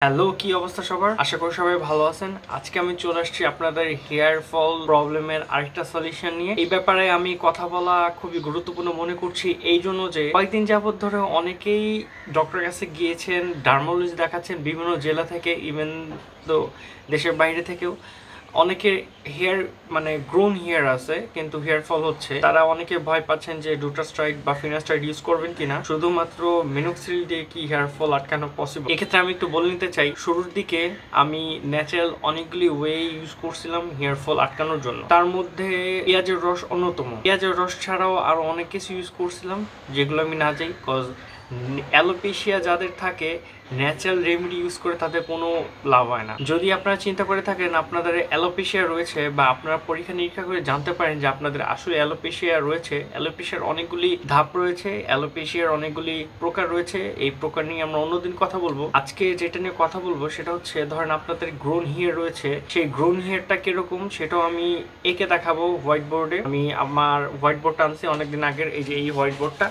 Hello, কি অবস্থা সবার? আশা করি সবাই ভালো আছেন। আজকে আমি চলে আসছি আপনাদের হেয়ার ফল প্রবলেমের আরেকটা সলিউশন নিয়ে। এই ব্যাপারে আমি কথা বলা খুবই গুরুত্বপূর্ণ মনে করছি এই জন্য যে কয়েকদিন যাবত ধরে অনেকেই ডক্টরের কাছে গিয়েছেন, ডার্মালজি দেখাচ্ছেন বিভিন্ন জেলা থেকে, ইভেন তো দেশের বাইরে থেকেও। অনেকে হেয়ার গ্রোন হেয়ার আছে কিন্তু হেয়ার ফল হচ্ছে, তারা অনেকে ভয় পাচ্ছেন যে ডুটাস্ট্রাইড বা ফিনাস্ট্রাইড ইউজ করবেন কিনা, শুধুমাত্র মিনোক্সিডিল দিয়ে কি হেয়ার ফল আটকানো পসিবল। এক্ষেত্রে আমি একটু বলে নিতে চাই, শুরুর দিকে আমি ন্যাচারাল অনেকগুলি ওয়ে ইউজ করছিলাম হেয়ার ফল আটকানোর জন্য। তার মধ্যে পেঁয়াজের রস অন্যতম। পেঁয়াজের রস ছাড়াও আরো অনেক কিছু ইউজ করছিলাম যেগুলো আমি না যাই, কজ অ্যালোপেশিয়া যাদের থাকে ন্যাচারাল রেমেডি ইউজ করে তাদের কোনো লাভ হয় না। যদি আপনারা চিন্তা করে থাকেন আপনাদের অ্যালোপেশিয়া রয়েছে বা আপনারা পরীক্ষা নিরীক্ষা করে জানতে পারেন যে আপনাদের আসলে অ্যালোপেশিয়া রয়েছে, অ্যালোপেশিয়ার অনেকগুলি ধাপ রয়েছে, অ্যালোপেশিয়ার অনেকগুলি প্রকার রয়েছে। এই প্রকার নিয়ে আমরা অন্যদিন কথা বলবো। আজকে যেটা নিয়ে কথা বলবো সেটা হচ্ছে, ধরেন আপনাদের গ্রোন হেয়ার রয়েছে, সেই গ্রোন হেয়ারটা কিরকম সেটাও আমি এঁকে দেখাবো হোয়াইট বোর্ডে। আমি আমার হোয়াইট বোর্ডটা আনছি অনেকদিন আগের, এই যে এই হোয়াইট বোর্ডটা।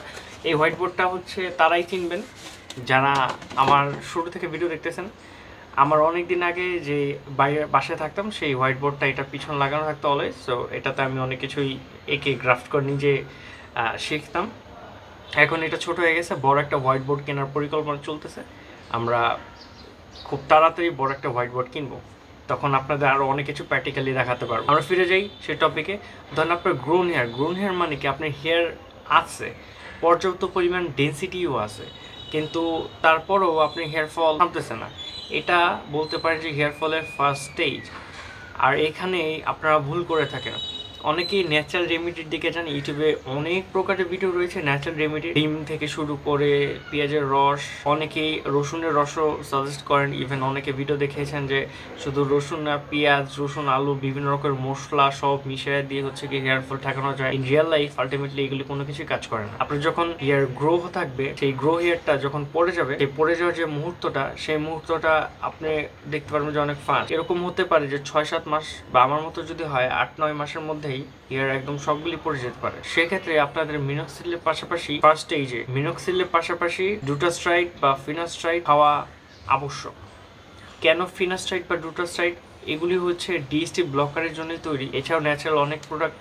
এই হোয়াইট বোর্ডটা হচ্ছে তারাই চিনবেন যারা আমার শুরু থেকে ভিডিও দেখতেছেন। আমার অনেক দিন আগে যে বাইরে বাসায় থাকতাম সেই হোয়াইট বোর্ডটা এটা পিছন লাগানো থাকতো অলওয়েজ। সো এটাতে আমি অনেক কিছুই একে গ্রাফট করে নিজে শিখতাম। এখন এটা ছোট হয়ে গেছে, বড় একটা হোয়াইট বোর্ড কেনার পরিকল্পনা চলতেছে। আমরা খুব তাড়াতাড়ি বড় একটা হোয়াইট বোর্ড কিনবো, তখন আপনাদের আরও অনেক কিছু প্র্যাকটিক্যালি দেখাতে পারবো। আমরা ফিরে যাই সেই টপিকে। ধরেন আপনার গ্রোন হেয়ার, গ্রোন হেয়ার মানে কি আপনার হেয়ার আছে, পর্যাপ্ত পরিমাণ ডেন্সিটিও আছে, কিন্তু তারপরেও আপনি হেয়ার ফল থামতেছে না। এটা বলতে পারেন যে হেয়ার ফলের ফার্স্ট স্টেজ। আর এখানেই আপনারা ভুল করে থাকেন। অনেকেই ন্যাচারাল রেমেডির দিকে যান, ইউটিউবে অনেক প্রকারের ভিডিও রয়েছে ন্যাচারাল রেমেডি, ডিম থেকে শুরু করে পেঁয়াজের রস, অনেকেই রসুনের রসও সাজেস্ট করেন। ইভেন অনেকে ভিডিও দেখেছেন যে শুধু রসুন না, পেঁয়াজ, রসুন, আলু, বিভিন্ন রকমের মশলা সব মিশিয়ে দিয়ে হচ্ছে কি হেয়ার ফল ঠেকানো যায়। ইন রিয়েল লাইফ আলটিমেটলি এগুলি কোনো কিছু কাজ করে না। আপনার যখন হেয়ার গ্রো থাকবে, সেই গ্রো হেয়ারটা যখন পড়ে যাবে, সেই পড়ে যাওয়ার যে মুহূর্তটা, সেই মুহূর্তটা আপনি দেখতে পারবেন যে অনেক ফাস্ট। এরকম হতে পারে যে 6-7 মাস বা আমার মতো যদি হয় 8-9 মাসের মধ্যেই হেয়ার একদম সবগুলি পড়ে যেতে পারে। সেক্ষেত্রে আপনাদের মিনোক্সিডিলের পাশাপাশি ফার্স্ট স্টেজে মিনোক্সিডিলের পাশাপাশি ডুটাস্ট্রাইড বা ফিনাস্ট্রাইড খাওয়া আবশ্যক। কেন ফিনাস্ট্রাইড বা ডুটাস্ট্রাইড? এগুলি হচ্ছে ডিএসটি ব্লকারের জন্য তৈরি। এছাড়াও ন্যাচারাল অনেক প্রোডাক্ট,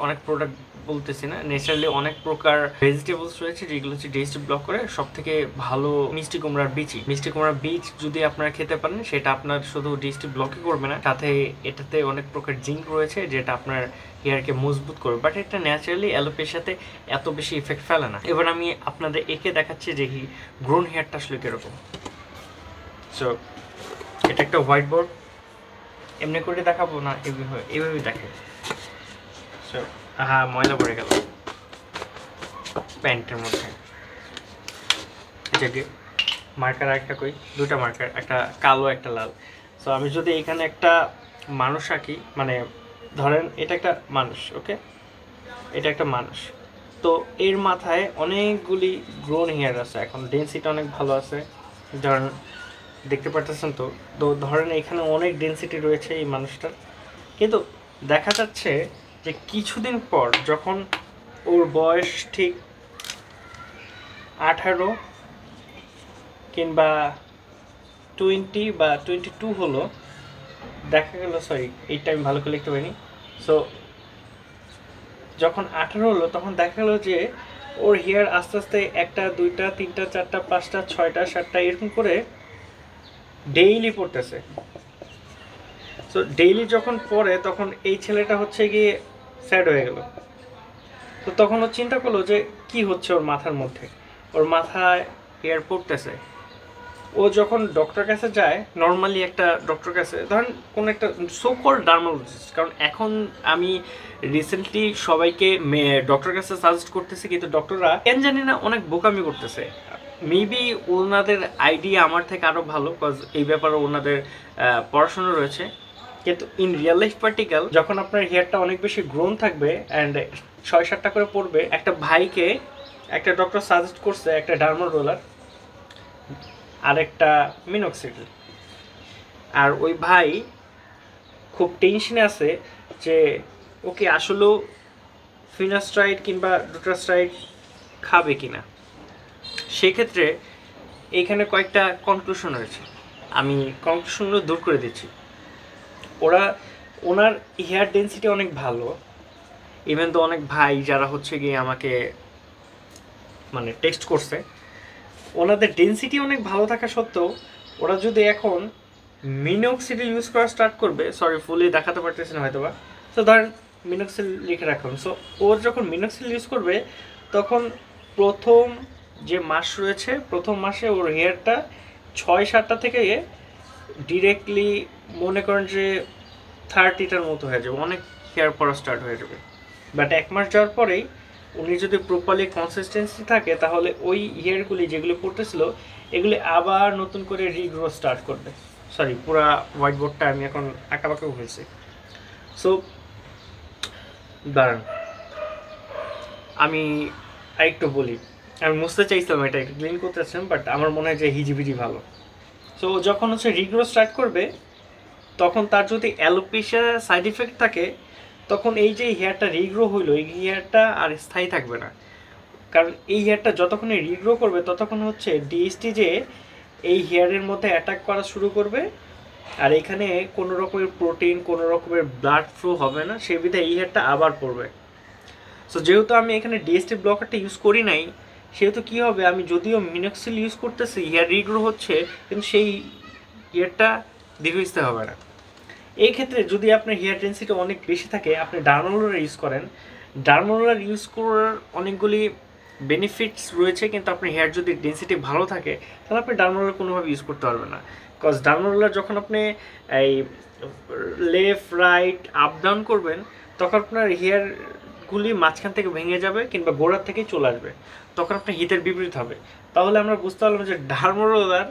অনেক প্রোডাক্ট বলতেছি না, ন্যাচারালি অনেক প্রকার ভেজিটেবলস রয়েছে যেগুলো হচ্ছে ডিএসটি ব্লক করে। সব থেকে ভালো মিষ্টি কুমড়ার বীজ। মিষ্টি কুমড়ার বীজ যদি আপনারা খেতে পারেন, সেটা আপনার শুধু ডিএসটি ব্লকই করবে না, সাথে এটাতে অনেক প্রকার জিঙ্ক রয়েছে যেটা আপনার হেয়ারকে মজবুত করবে। বাট এটা ন্যাচারালি অ্যালোপেশিয়াতে এত বেশি ইফেক্ট ফেলে না। এবার আমি আপনাদের এঁকে দেখাচ্ছি যে গ্রোন হেয়ারটা আসলে কিরকম। সো এটা একটা হোয়াইট বোর্ড, এমনি করে দেখাবো না, এইভাবে দেখে। সো হ্যাঁ, ময়লা পড়ে গেল প্যান্টের মধ্যে। এটাকে মার্কার একটা কই, দুটা মার্কার, একটা কালো একটা লাল। সো আমি যদি এখানে একটা মানুষ আঁকি, ধরেন এটা একটা মানুষ, ওকে, এটা একটা মানুষ। তো এর মাথায় অনেকগুলি গ্রোন হেয়ার আছে, এখন ডেন্সিটি অনেক ভালো আছে, ধরেন দেখতে পারতেছেন। তো তো ধরেন এখানে অনেক ডেন্সিটি রয়েছে এই মানুষটার, কিন্তু দেখা যাচ্ছে যে কিছুদিন পর যখন ওর বয়স ঠিক 18 কিংবা 20 বা 22 হলো, দেখা গেল, সরি এইটা আমি ভালো করে লিখতে পারিনি। সো যখন 18 হলো তখন দেখা গেলো যে ওর হেয়ার আস্তে আস্তে 1টা 2টা 3টা 4টা 5টা 6টা 7টা এরকম করে ডেইলি পড়তেছে। সো ডেইলি যখন পড়ে তখন এই ছেলেটা হচ্ছে গিয়ে স্যাড হয়ে গেল। তো তখন ও চিন্তা করলো যে কি হচ্ছে ওর মাথার মধ্যে, ওর মাথায় হেয়ার পড়তেছে। ও যখন ডক্টর কাছে যায়, নর্মালি একটা ডক্টর কাছে, ধরেন কোন একটা সোকল ডার্মালজিস্ট, কারণ এখন আমি রিসেন্টলি সবাইকে ডক্টর কাছে সাজেস্ট করতেছি, কিন্তু ডক্টররা কেন জানি না অনেক বোকামি করতেছে। মেবি ওনাদের আইডিয়া আমার থেকে আরও ভালো, কজ এই ব্যাপারে ওনাদের পড়াশোনা রয়েছে। কিন্তু ইন রিয়েল লাইফ প্র্যাকটিক্যাল, যখন আপনার হেয়ারটা অনেক বেশি গ্রোন থাকবে অ্যান্ড 6-7টা করে পড়বে, একটা ভাইকে একটা ডক্টর সাজেস্ট করছে একটা ডার্মাল রোলার আর একটা মিনোক্সিডিল। আর ওই ভাই খুব টেনশনে আছে যে ওকে আসলেও ফিনাস্ট্রাইড কিংবা ডুটাস্ট্রাইড খাবে কিনা। সেক্ষেত্রে এইখানে কয়েকটা কনক্লুশন রয়েছে, আমি কনক্লুশনগুলো দূর করে দিচ্ছি। ওনার হেয়ার ডেন্সিটি অনেক ভালো, ইভেন তো অনেক ভাই যারা হচ্ছে গিয়ে আমাকে মানে টেক্সট করছে, ওনাদের ডেন্সিটি অনেক ভালো থাকা সত্ত্বেও ওরা যদি এখন মিনোক্সিডিল ইউজ করা স্টার্ট করবে, সরি ফুলি দেখাতে পারতেছি না হয়তো বা, তো ধরেন মিনোক্সিল লিখে রাখুন। সো ওর যখন মিনোক্সিল ইউজ করবে তখন প্রথম যে মাস রয়েছে, প্রথম মাসে ওর হেয়ারটা 6-7টা থেকে ডিরেক্টলি মনে করেন যে 30টার মতো হয়ে যাবে, অনেক হেয়ার পড়া স্টার্ট হয়ে যাবে। বাট 1 মাস যাওয়ার পরেই উনি যদি প্রপারলি কনসিস্টেন্সি থাকে তাহলে ওই হেয়ারগুলি যেগুলো পড়তেছিল এগুলি আবার নতুন করে রিগ্রো স্টার্ট করবে। সরি, পুরা হোয়াইট বোর্ডটা আমি এখন আঁকাবাঁকা হয়েছি। সো দাঁড়ান আমি আরেকটু বলি, আমি মুছতে চাইছিলাম, এটা একটু ক্লিন করতে চাইছিলাম, বাট আমার মনে হয় যে হিজিবিজি ভালো। সো যখন হচ্ছে রিগ্রো স্টার্ট করবে তখন তার যদি অ্যালোপেশিয়া সাইড ইফেক্ট থাকে তখন এই যে হেয়ারটা রিগ্রো হইলো এই হেয়ারটা আর স্থায়ী থাকবে না, কারণ এই হেয়ারটা যতক্ষণে রিগ্রো করবে ততক্ষণ হচ্ছে ডিএসটি যে এই হেয়ারের মধ্যে অ্যাটাক করা শুরু করবে, আর এখানে কোনো রকমের প্রোটিন কোনো রকমের ব্লাড ফ্লো হবে না, সেই বিধায় এই হেয়ারটা আবার পড়বে। সো যেহেতু আমি এখানে ডিএসটি ব্লকারটা ইউজ করি নাই, সেহেতু কী হবে, আমি যদিও মিনোক্সিল ইউজ করতেছি হেয়ার রিগ্রো হচ্ছে, কিন্তু সেই হেয়ারটা দীর্ঘস্থায়ী হবে না। এই ক্ষেত্রে যদি আপনার হেয়ার ডেন্সিটি অনেক বেশি থাকে আপনি ডার্মারোলার ইউজ করেন, ডার্মারোলার ইউজ করার অনেকগুলি বেনিফিটস রয়েছে, কিন্তু আপনার হেয়ার যদি ডেন্সিটি ভালো থাকে তাহলে আপনি ডার্মারোলার কোনোভাবে ইউজ করতে পারবেন না। বিকজ ডার্মারোলার যখন আপনি এই লেফট রাইট আপ ডাউন করবেন তখন আপনার হেয়ারগুলি মাঝখান থেকে ভেঙে যাবে কিংবা গোড়ার থেকেই চলে আসবে, তখন আপনার হিতের বিপরীত হবে। তাহলে আমরা বুঝতে পারলাম যে ডার্মারোলার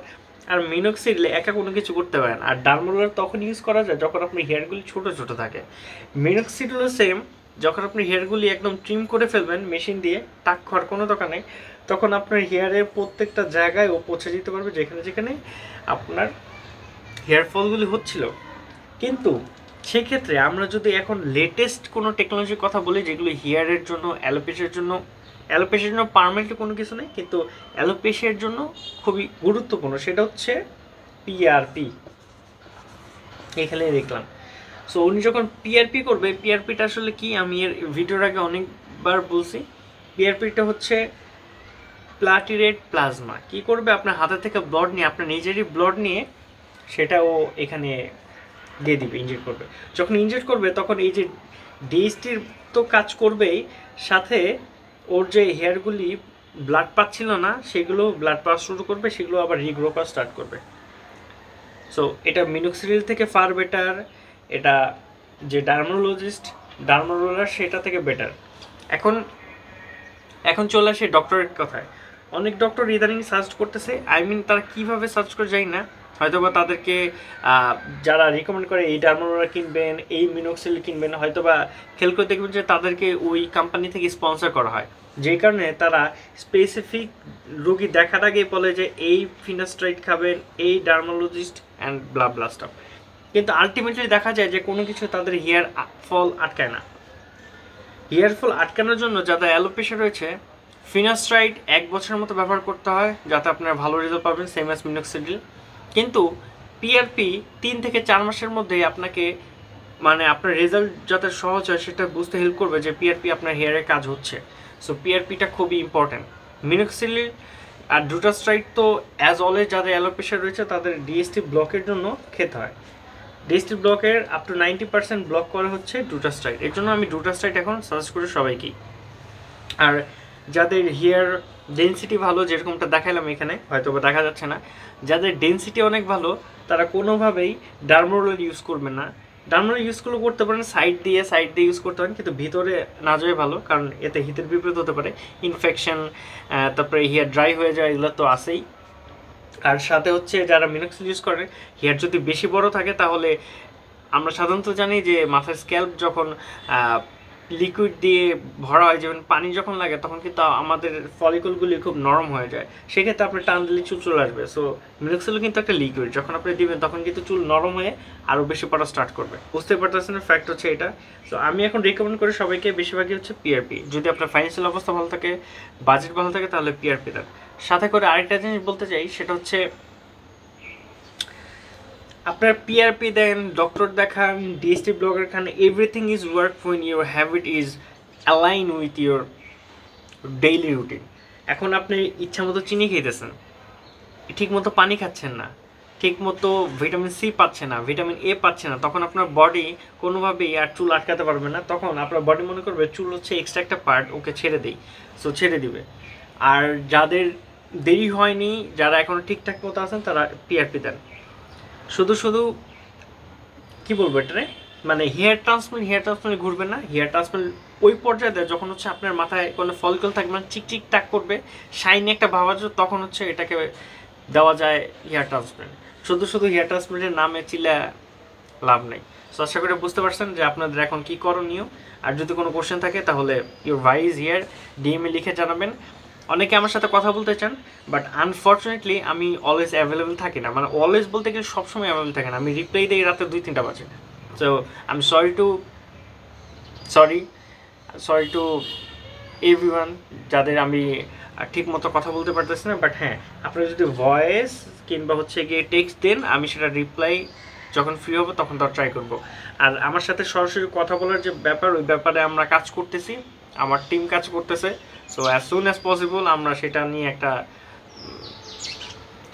আর মিনোক্সিডিল একা কোনো কিছু করতে পারেন, আর ডার্মারোলার তখন ইউজ করা যায় যখন আপনার হেয়ারগুলি ছোট ছোট থাকে। মিনোক্সিডিলও সেম, যখন আপনি হেয়ারগুলি একদম ট্রিম করে ফেলবেন মেশিন দিয়ে, টাক খাওয়ার কোনো দরকার নেই, তখন আপনার হেয়ারের প্রত্যেকটা জায়গায় ও পৌঁছে দিতে পারবে যেখানে যেখানে আপনার হেয়ার ফলগুলি হচ্ছিল। কিন্তু সেক্ষেত্রে আমরা যদি এখন লেটেস্ট কোনো টেকনোলজির কথা বলি যেগুলো হেয়ারের জন্য অ্যালোপেশিয়ার জন্য পার্মানেন্টলি কোনো কিছু নেই, কিন্তু অ্যালোপেশিয়ার জন্য খুবই গুরুত্বপূর্ণ, সেটা হচ্ছে পিআরপি। এখানে দেখলাম। সো উনি যখন পিআরপি করবে, পিআরপিটা আসলে কি আমি এর ভিডিওর আগে অনেকবার বলছি, পিআরপিটা হচ্ছে প্লাটিরেট প্লাজমা। কি করবে, আপনার হাতে থেকে ব্লাড নিয়ে, আপনার নিজেরই ব্লাড নিয়ে সেটা ও এখানে দিয়ে দিবে, ইনজেক্ট করবে। যখন ইনজেক্ট করবে তখন এই যে ডিএসটির তো কাজ করবেই, সাথে ওর যে হেয়ারগুলি ব্লাড পাচ্ছিল না সেগুলো ব্লাড পাওয়া শুরু করবে, সেগুলো আবার রিগ্রো করা স্টার্ট করবে। সো এটা মিনোক্সিডিল থেকে ফার বেটার, এটা যে ডার্মারোলার সেটা থেকে বেটার। এখন চলে আসে ডক্টরের কথায়। অনেক ডক্টর ইদানিং সার্চ করতেছে, তারা কীভাবে সার্চ করে যায় না, হয়তো বা তাদেরকে যারা রিকমেন্ড করে এই ডার্মারোলার কিনবেন, এই মিনোক্সিডিল কিনবেন, হয়তো বা খেয়াল করে দেখবেন যে তাদেরকে ওই কোম্পানি থেকে স্পন্সর করা হয়, যেই কারণে তারা স্পেসিফিক রোগী দেখার আগেই বলে যে এই ফিনাস্ট্রাইড খাবেন, এই ডার্মালজিস্ট অ্যান্ড ব্লা ব্লা স্টাফ। কিন্তু আলটিমেটলি দেখা যায় যে কোনো কিছু তাদের হেয়ার ফল আটকায় না। হেয়ার ফল আটকানোর জন্য যাদের অ্যালোপেশিয়া রয়েছে, ফিনাস্ট্রাইড 1 বছরের মতো ব্যবহার করতে হয় যাতে আপনারা ভালো রেজাল্ট পাবেন, সেম অ্যাজ মিনোক্সিডিল। কিন্তু পিআরপি 3 থেকে 4 মাসের মধ্যেই আপনাকে মানে আপনার রেজাল্ট যাতে সহজ হয় সেটা বুঝতে হেল্প করবে যে পিআরপি আপনার হেয়ারে কাজ হচ্ছে। সো পিআরপিটা খুবই ইম্পর্ট্যান্ট। মিনোক্সিডিল আর ডুটাস্ট্রাইড তো অ্যাজ অলওয়েজ যাদের অ্যালোপেশিয়া রয়েছে তাদের ডিএসটি ব্লকের জন্য খেতে হয়। ডিএসটি ব্লকের আপ টু 90% ব্লক করা হচ্ছে ডুটাস্ট্রাইড, এর জন্য আমি ডুটাস্ট্রাইড এখন সাজেস্ট করি সবাইকেই। আর যাদের হেয়ার ডেন্সিটি ভালো, যেরকমটা দেখালাম এখানে, হয়তো বা দেখা যাচ্ছে না, যাদের ডেন্সিটি অনেক ভালো তারা কোনোভাবেই ডার্মারোলার ইউজ করবেন না। ডার্মারোলার ইউজগুলো করতে পারেন সাইড দিয়ে ইউজ করতে পারেন, কিন্তু ভিতরে না যাওয়াই ভালো, কারণ এতে হিতের বিপরীত হতে পারে, ইনফেকশন, তারপরে হেয়ার ড্রাই হয়ে যায়, এগুলো তো আসেই। আর সাথে হচ্ছে যারা মিনোক্সিডিল ইউজ করে হেয়ার যদি বেশি বড় থাকে তাহলে আমরা সাধারণত জানি যে মাথার স্ক্যাল্প যখন লিকুইড দিয়ে ভরা হয়, যেমন পানি যখন লাগে তখন কিন্তু আমাদের ফলিকলগুলি খুব নরম হয়ে যায়, সেক্ষেত্রে আপনি টান দিলে চুল চলে আসবে। সো মিনোক্সিডিল কিন্তু একটা লিকুইড, যখন আপনি দিবেন তখন কিন্তু চুল নরম হয়ে আরও বেশি পড়া স্টার্ট করবে। বুঝতে পারতেছেন ফ্যাক্ট হচ্ছে এটা। সো আমি এখন রিকমেন্ড করি সবাইকে বেশিরভাগই হচ্ছে পিআরপি। যদি আপনার ফাইন্যান্সিয়াল অবস্থা ভালো থাকে, বাজেট ভালো থাকে, তাহলে পিআরপি দেন। সাথে করে আরেকটা জিনিস বলতে চাই, সেটা হচ্ছে আপনার পিআরপি দেন, ডক্টর দেখান, DST blogger Khan, everything is work when your habit is align with your daily routine. এখন আপনি ইচ্ছা মতো চিনি খেতেছেন, ঠিক মতো পানি খাচ্ছেন না, ঠিক মতো ভিটামিন সি পাচ্ছে না, ভিটামিন এ পাচ্ছে না, তখন আপনার বডি কোনোভাবেই আর চুল আটকাতে পারবে না। তখন আপনার বডি মনে করবে চুল হচ্ছে এক্সট্রা একটা পার্ট, ওকে ছেড়ে দিই, সো ছেড়ে দিবে। আর যাদের দেরি হয়নি, যারা এখনও ঠিকঠাক মতো আছেন, তারা পিআরপি দেন। শুধু শুধু কী বলবো এটারে, মানে হেয়ার ট্রান্সপ্লান্ট ঘুরবে না। হেয়ার ট্রান্সপ্লান্ট ওই পর্যায়ে দেয় যখন হচ্ছে আপনার মাথায় কোনো ফলিকল থাকবে না, চিকচিক টাক করবে, শাইনি একটা ভাব আসবে, তখন হচ্ছে এটাকে দেওয়া যায় হেয়ার ট্রান্সপ্লান্ট। শুধু শুধু হেয়ার ট্রান্সপ্লান্টের নামে চিল্লা লাভ নেই। সো আশা করি বুঝতে পারছেন যে আপনাদের এখন কী করণীয়। আর যদি কোনো কোশ্চেন থাকে তাহলে ইউর ভাই ইজ হিয়ার, ডিএমএ লিখে জানাবেন। অনেকে আমার সাথে কথা বলতে চান, বাট আনফর্চুনেটলি আমি অলওয়েজ অ্যাভেলেবেল থাকি না। মানে অলওয়েজ বলতে গেলে সবসময় অ্যাভেলেবেল থাকে না, আমি রিপ্লাই দিই রাতে 2-3টা বাজে। So I am sorry to everyone যাদের আমি ঠিক মতো কথা বলতে পারতেছি না। বাট হ্যাঁ, আপনারা যদি ভয়েস কিংবা হচ্ছে গিয়ে টেক্সট দেন, আমি সেটা রিপ্লাই যখন ফ্রি হবো তখন তো ট্রাই করবো। আর আমার সাথে সরাসরি কথা বলার যে ব্যাপার, ওই ব্যাপারে আমরা কাজ করতেছি, আমার টিম কাজ করতেছে। So as soon as possible আমরা সেটা নিয়ে একটা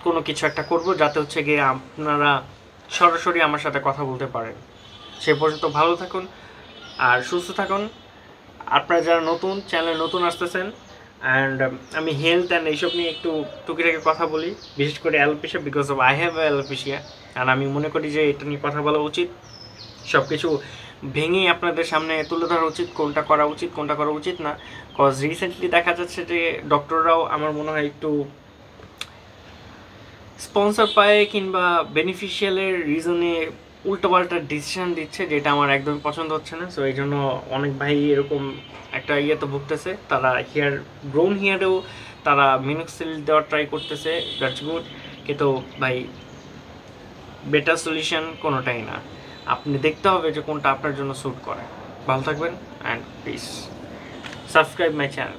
কোনো কিছু একটা করবো, যাতে হচ্ছে গিয়ে আপনারা সরাসরি আমার সাথে কথা বলতে পারেন। সে পর্যন্ত ভালো থাকুন আর সুস্থ থাকুন। আপনারা যারা নতুন চ্যানেলে নতুন আসতেছেন, অ্যান্ড আমি হেলথ অ্যান্ড এইসব নিয়ে একটু টুকিটাকি কথা বলি, বিশেষ করে alopecia, because of I have alopecia. আর আমি মনে করি যে এটা নিয়ে কথা বলা উচিত, সব কিছু ভেঙে আপনাদের সামনে তুলে ধরা উচিত, কোনটা করা উচিত কোনটা করা উচিত না। কজ রিসেন্টলি দেখা যাচ্ছে যে ডক্টররাও আমার মনে হয় একটু স্পন্সর পায় কিংবা বেনিফিশিয়ালের রিজনে উল্টোপাল্টা ডিসিশন দিচ্ছে, যেটা আমার একদমই পছন্দ হচ্ছে না। সো এই জন্য অনেক ভাই এরকম একটা ইয়েতে ভুগতেছে, তারা গ্রোন হেয়ারেও তারা মিনোক্সিল দেওয়ার ট্রাই করতেছে, দ্যাটস গুড। কিন্তু ভাই বেটার সলিউশন কোনোটাই না। আপনি দেখতে হবে যে কোনটা আপনার জন্য স্যুট করে। ভালো থাকবেন and please subscribe my channel.